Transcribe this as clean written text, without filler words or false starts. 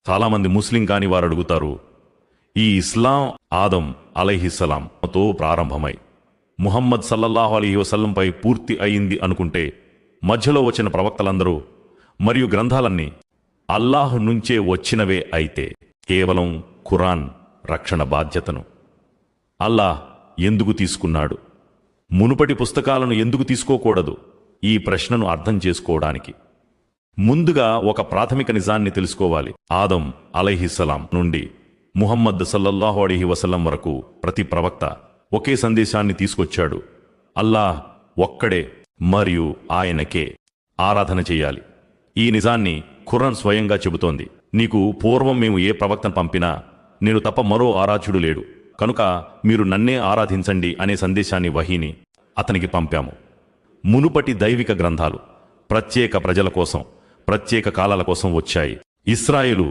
చాలామంది ముస్లిం కాని వారు అడుగుతారు, ఈ ఇస్లాం ఆదం అలైహిస్సలాంతో ప్రారంభమై ముహమ్మద్ సల్లల్లాహు అలైహి వసల్లంపై పూర్తి అయింది అనుకుంటే మధ్యలో వచ్చిన ప్రవక్తలందరూ మరియు గ్రంథాలన్నీ అల్లాహ్ నుంచే వచ్చినవే అయితే కేవలం ఖురాన్ రక్షణ బాధ్యతను అల్లాహ్ ఎందుకు తీసుకున్నాడు? మునుపటి పుస్తకాలను ఎందుకు తీసుకోకూడదు? ఈ ప్రశ్నను అర్థం చేసుకోవడానికి ముందుగా ఒక ప్రాథమిక నిజాన్ని తెలుసుకోవాలి. ఆదం అలైహిస్సలాం నుండి ముహమ్మద్ సల్లల్లాహు అలైహి వసల్లం వరకు ప్రతి ప్రవక్త ఒకే సందేశాన్ని తీసుకొచ్చాడు. అల్లాహ్ ఒక్కడే మరియు ఆయనకే ఆరాధన చెయ్యాలి. ఈ నిజాన్ని ఖురాన్ స్వయంగా చెబుతోంది. నీకు పూర్వం మేము ఏ ప్రవక్తను పంపినా నేను తప్ప మరో ఆరాధ్యుడు లేడు, కనుక మీరు నన్నే ఆరాధించండి అనే సందేశాన్ని వహీని అతనికి పంపాము. మునుపటి దైవిక గ్రంథాలు ప్రత్యేక ప్రజల కోసం ప్రత్యేక కాలాల కోసం వచ్చాయి. ఇస్రాయేలు